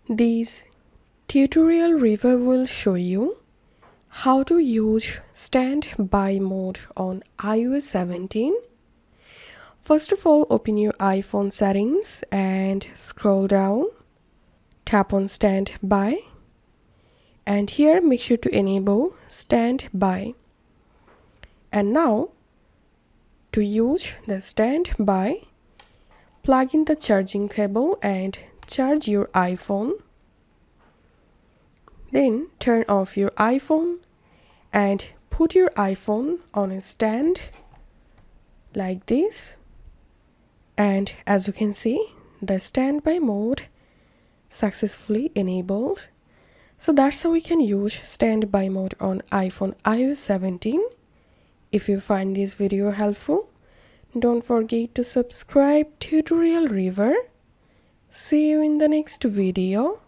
This tutorial review will show you how to use standby mode on iOS 17. First of all, open your iPhone settings and scroll down. Tap on standby. And here make sure to enable standby. And now to use the standby, plug in the charging cable and charge your iPhone. Then turn off your iPhone and put your iPhone on a stand like this. And as you can see, the standby mode successfully enabled. So that's how we can use standby mode on iPhone iOS 17. If you find this video helpful, don't forget to subscribe tutorial review. See you in the next video.